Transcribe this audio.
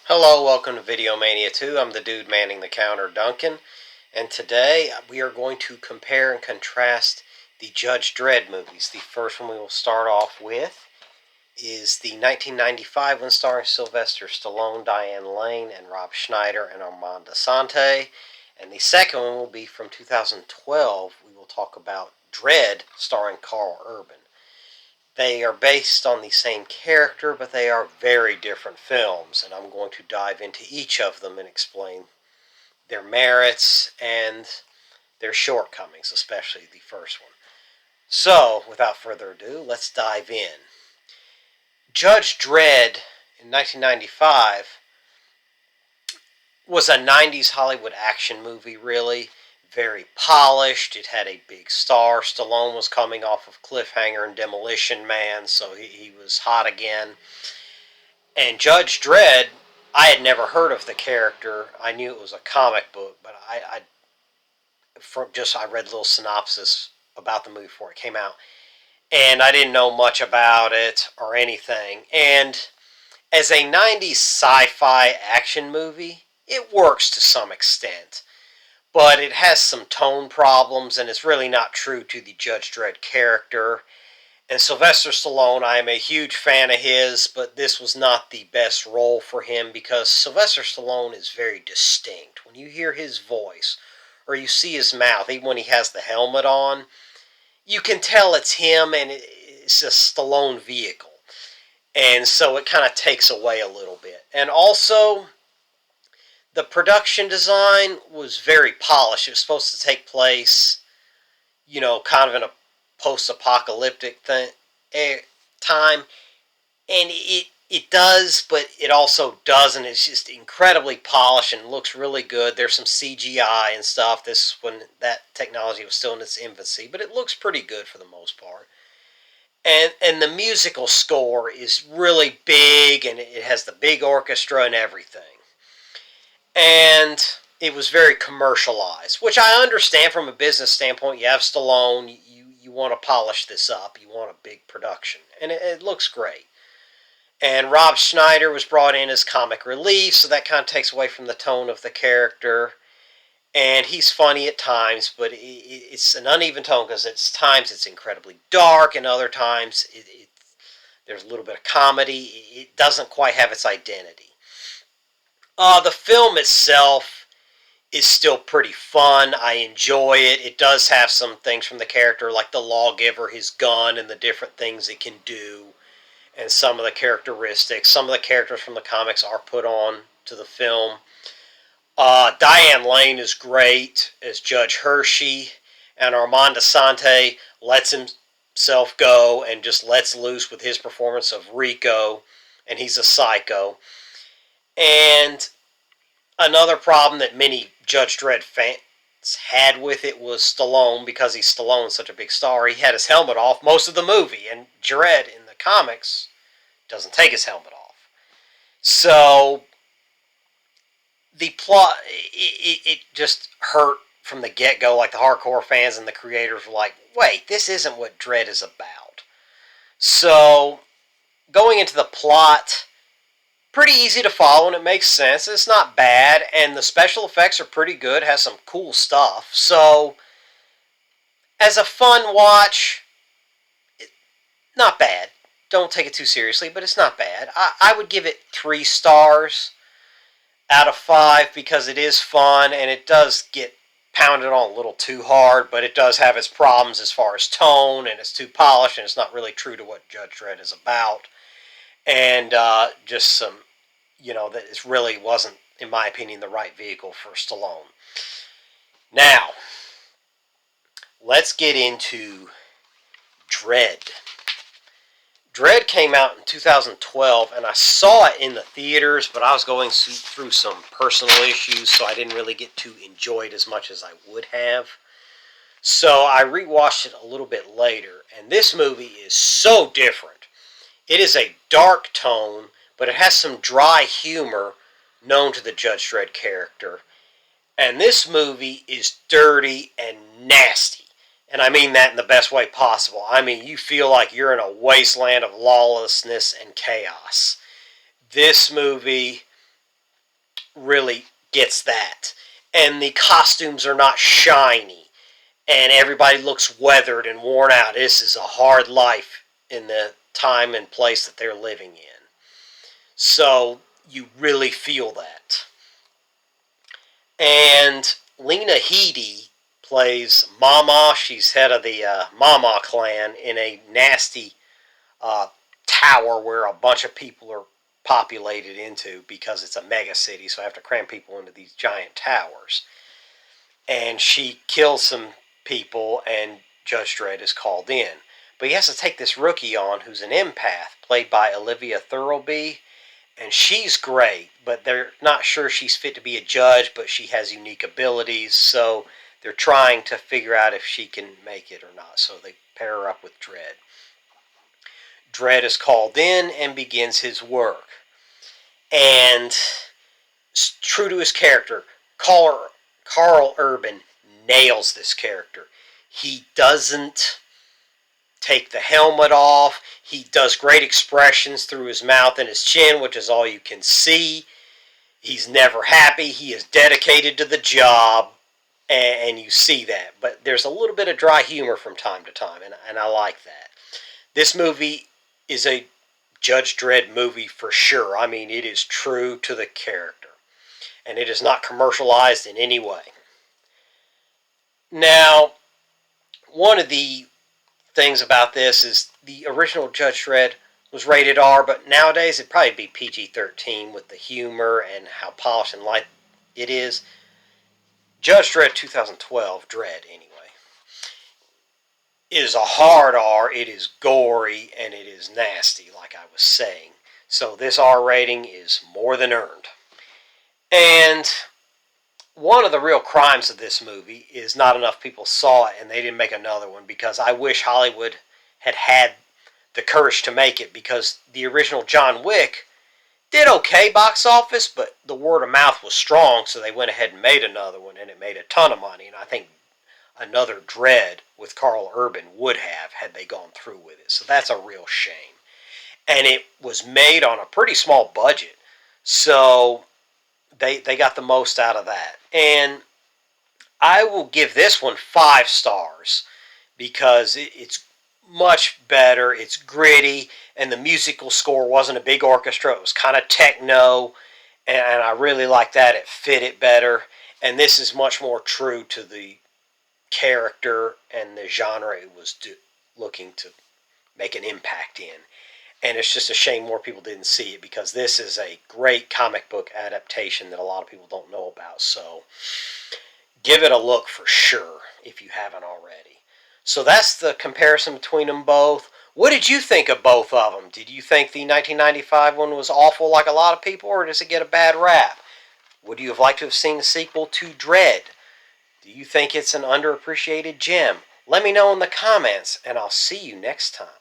Hello, welcome to Video Mania 2. I'm the dude manning the counter, Duncan, and today we are going to compare and contrast the Judge Dredd movies. The first one we will start off with is the 1995 one starring Sylvester Stallone, Diane Lane, and Rob Schneider and Armand Assante. And the second one will be from 2012. We will talk about Dredd starring Carl Urban. They are based on the same character, but they are very different films, and I'm going to dive into each of them and explain their merits and their shortcomings, especially the first one. So, without further ado, let's dive in. Judge Dredd in 1995 was a 90s Hollywood action movie, really. Very polished. It had a big star. Stallone was coming off of Cliffhanger and Demolition Man, so he was hot again. And Judge Dredd, I had never heard of the character. I knew it was a comic book, but I read a little synopsis about the movie before it came out, and I didn't know much about it or anything. And as a 90s sci-fi action movie, it works to some extent, but it has some tone problems, and it's really not true to the Judge Dredd character. And Sylvester Stallone, I am a huge fan of his, but this was not the best role for him because Sylvester Stallone is very distinct. When you hear his voice or you see his mouth, even when he has the helmet on, you can tell it's him and it's a Stallone vehicle. And so it kind of takes away a little bit. And also, the production design was very polished. It was supposed to take place, kind of in a post-apocalyptic time, and it does, but it also doesn't. It's just incredibly polished and looks really good. There's some CGI and stuff. This when that technology was still in its infancy, but it looks pretty good for the most part. And the musical score is really big, and it has the big orchestra and everything. And it was very commercialized, which I understand from a business standpoint. You have Stallone, you want to polish this up, you want a big production, and it looks great. And Rob Schneider was brought in as comic relief, so that kind of takes away from the tone of the character. And he's funny at times, but it's an uneven tone because at times it's incredibly dark, and other times there's a little bit of comedy. It doesn't quite have its identity. The film itself is still pretty fun. I enjoy it. It does have some things from the character, like the lawgiver, his gun, and the different things it can do, and some of the characteristics. Some of the characters from the comics are put on to the film. Diane Lane is great as Judge Hershey, and Armand Assante lets himself go and just lets loose with his performance of Rico, and he's a psycho. And another problem that many Judge Dredd fans had with it was Stallone, because he's Stallone, such a big star. He had his helmet off most of the movie, and Dredd in the comics doesn't take his helmet off. So the plot, it just hurt from the get-go. Like, the hardcore fans and the creators were like, wait, this isn't what Dredd is about. So going into the plot, pretty easy to follow, and it makes sense. It's not bad, and the special effects are pretty good. It has some cool stuff. So, as a fun watch, not bad. Don't take it too seriously, but it's not bad. I would give it 3 stars out of 5 because it is fun, and it does get pounded on a little too hard, but it does have its problems as far as tone, and it's too polished, and it's not really true to what Judge Dredd is about. And just some, that it really wasn't, in my opinion, the right vehicle for Stallone. Now, let's get into Dredd. Dredd came out in 2012, and I saw it in the theaters, but I was going through some personal issues, so I didn't really get to enjoy it as much as I would have. So I rewatched it a little bit later, and this movie is so different. It is a dark tone, but it has some dry humor known to the Judge Dredd character. And this movie is dirty and nasty. And I mean that in the best way possible. I mean, you feel like you're in a wasteland of lawlessness and chaos. This movie really gets that. And the costumes are not shiny. And everybody looks weathered and worn out. This is a hard life in the time and place that they're living in. So you really feel that. And Lena Headey plays Mama. She's head of the Mama clan in a nasty uh, tower where a bunch of people are populated into because it's a mega city, so I have to cram people into these giant towers. And she kills some people, and Judge Dredd is called in. But he has to take this rookie on who's an empath, played by Olivia Thirlby, and she's great, but they're not sure she's fit to be a judge, but she has unique abilities, so they're trying to figure out if she can make it or not. So they pair her up with Dredd. Dredd is called in and begins his work. And true to his character, Carl Urban nails this character. He doesn't take the helmet off. He does great expressions through his mouth and his chin, which is all you can see. He's never happy. He is dedicated to the job, and you see that. But there's a little bit of dry humor from time to time, and I like that. This movie is a Judge Dredd movie for sure. I mean, it is true to the character, and it is not commercialized in any way. Now, one of the things about this is the original Judge Dredd was rated R, but nowadays it'd probably be PG-13 with the humor and how polished and light it is. Judge Dredd 2012, Dredd anyway, is a hard R, it is gory, and it is nasty, like I was saying. So this R rating is more than earned. And one of the real crimes of this movie is not enough people saw it and they didn't make another one, because I wish Hollywood had the courage to make it, because the original John Wick did okay box office, but the word of mouth was strong, so they went ahead and made another one, and it made a ton of money. And I think another Dredd with Carl Urban would have had they gone through with it. So that's a real shame. And it was made on a pretty small budget, so they got the most out of that. And I will give this one 5 stars because it's much better. It's gritty, and the musical score wasn't a big orchestra. It was kind of techno, and I really like that. It fit it better. And this is much more true to the character and the genre it was looking to make an impact in. And it's just a shame more people didn't see it, because this is a great comic book adaptation that a lot of people don't know about. So give it a look for sure if you haven't already. So that's the comparison between them both. What did you think of both of them? Did you think the 1995 one was awful like a lot of people, or does it get a bad rap? Would you have liked to have seen the sequel to Dredd? Do you think it's an underappreciated gem? Let me know in the comments, and I'll see you next time.